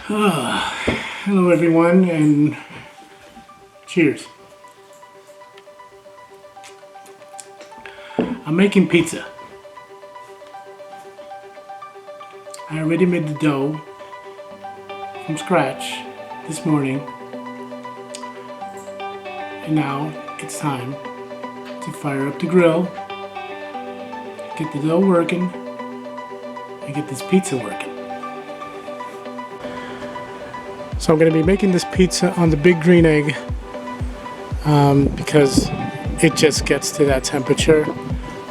Hello everyone, and cheers. I'm making pizza. I already made the dough from scratch this morning, and now it's time to fire up the grill, get the dough working, and get this pizza working. So I'm going to be making this pizza on the big green egg because it just gets to that temperature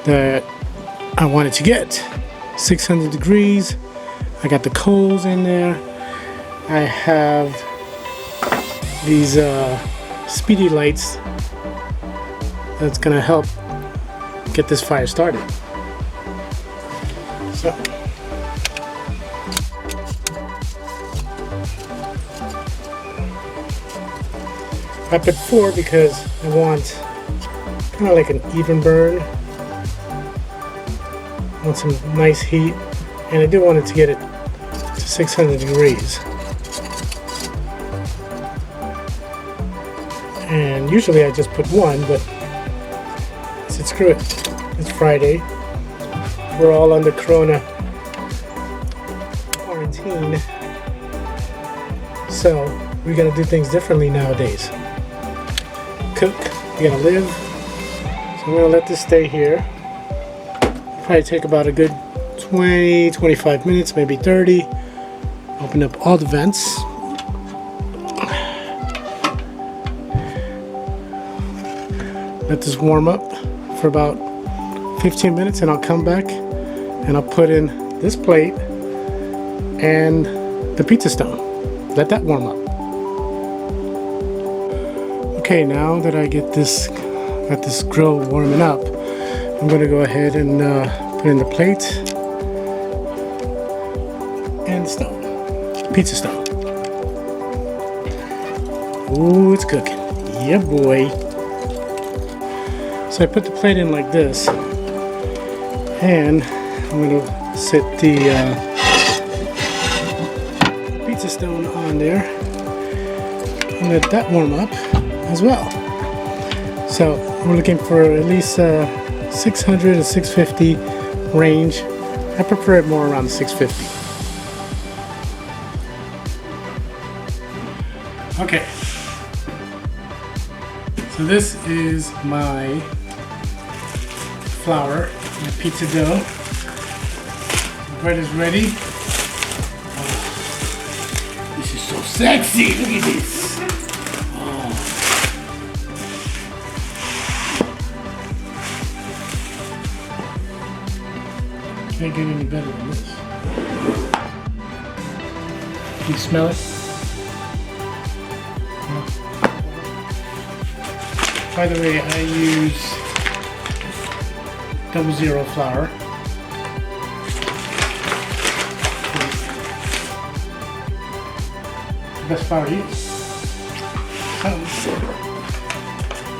that I want it to get. 600 degrees. I got the coals in there. I have these speedy lights that's going to help get this fire started. So I put 4 because I want kind of like an even burn. I want some nice heat, and I do want it to get it to 600 degrees. And usually I just put 1, but I said screw it. It's Friday. We're all under Corona quarantine, so we gotta do things differently nowadays. Cook, you gotta live. So I'm gonna let this stay here. Probably take about a good 20-25 minutes, maybe 30. Open up all the vents. Let this warm up for about 15 minutes, and I'll come back and I'll put in this plate and the pizza stone. Let that warm up. Okay, now that I got this grill warming up, I'm going to go ahead and put in the plate and the stone, pizza stone. Ooh, it's cooking. Yeah, boy. So I put the plate in like this, and I'm going to set the pizza stone on there and let that warm up as well. So we're looking for at least 600 to 650 range. I prefer it more around 650. Okay, so this is my flour, my pizza dough. The bread is ready. Oh, this is so sexy. Look at this. Can't get any better than this. Can you smell it? Yeah. By the way, I use 00 flour. The best flour to use.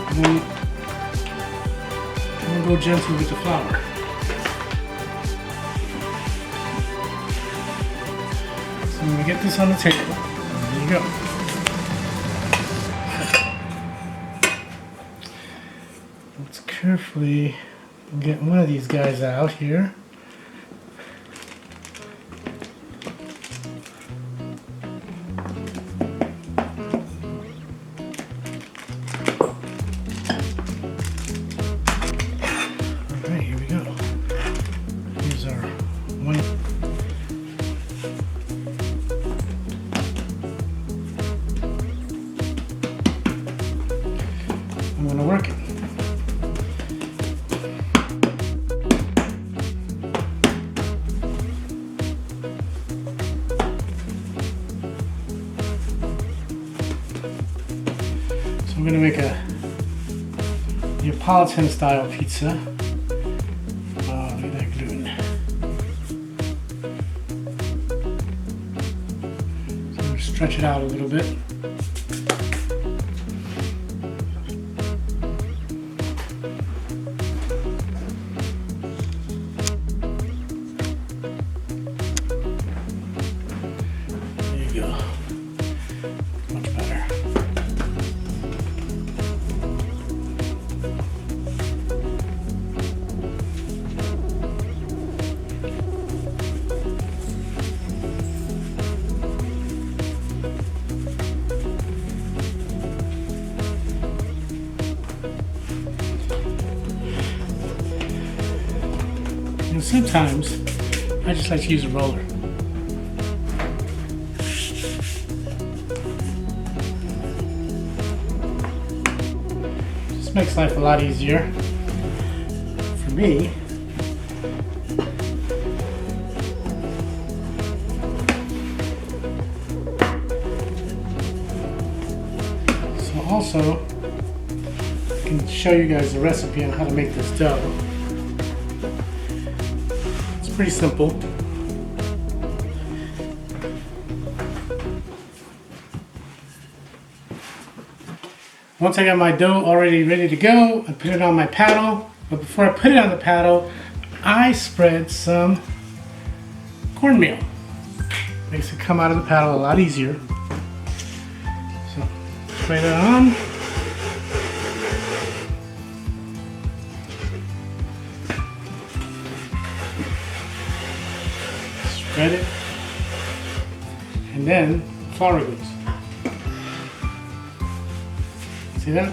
And then I'm gonna go gentle with the flour. I'm going to get this on the table. There you go. Let's carefully get one of these guys out here. Alright, here we go. Here's our one. I'm going to work it. So I'm going to make a Neapolitan style pizza. Oh, look at that gluten. So I'm going to stretch it out a little bit. There you go. sometimes I just like to use a roller. Just makes life a lot easier for me. So also, I can show you guys the recipe on how to make this dough. It's pretty simple. Once I got my dough already ready to go, I put it on my paddle. But before I put it on the paddle, I spread some cornmeal. Makes it come out of the paddle a lot easier. So, spread it on. Spread it. And then flour goes. See that?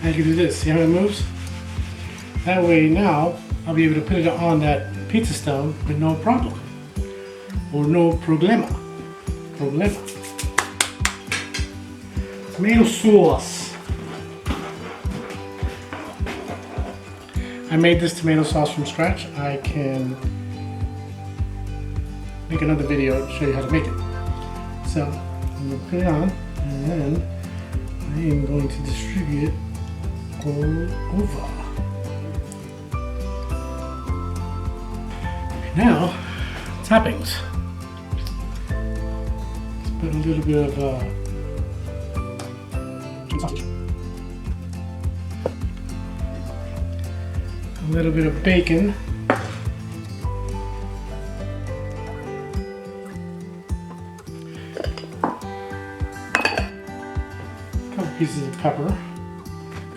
I can do this. See how it moves? That way now I'll be able to put it on that pizza stove with no problem. Or no problema. Tomato sauce. I made this tomato sauce from scratch. I can make another video to show you how to make it. So I'm going to put it on and then I am going to distribute it all over. Now, toppings. Let's put a little bit of sausage. A little bit of bacon. Pieces of pepper,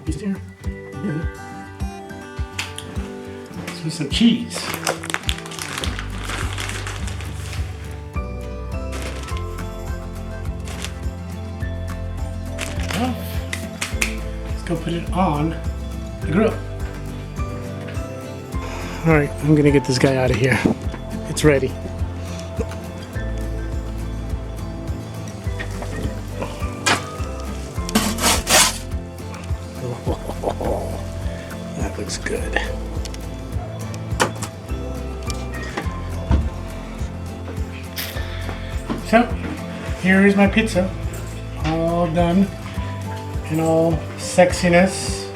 pieces here, and some cheese. Well, let's go put it on the grill. All right, I'm gonna get this guy out of here. It's ready. That looks good. So, here is my pizza. All done in all sexiness.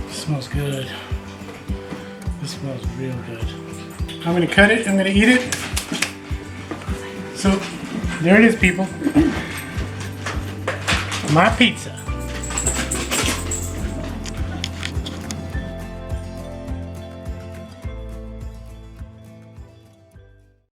It smells good. This smells real good. I'm gonna cut it, I'm gonna eat it. So, there it is, people. My pizza.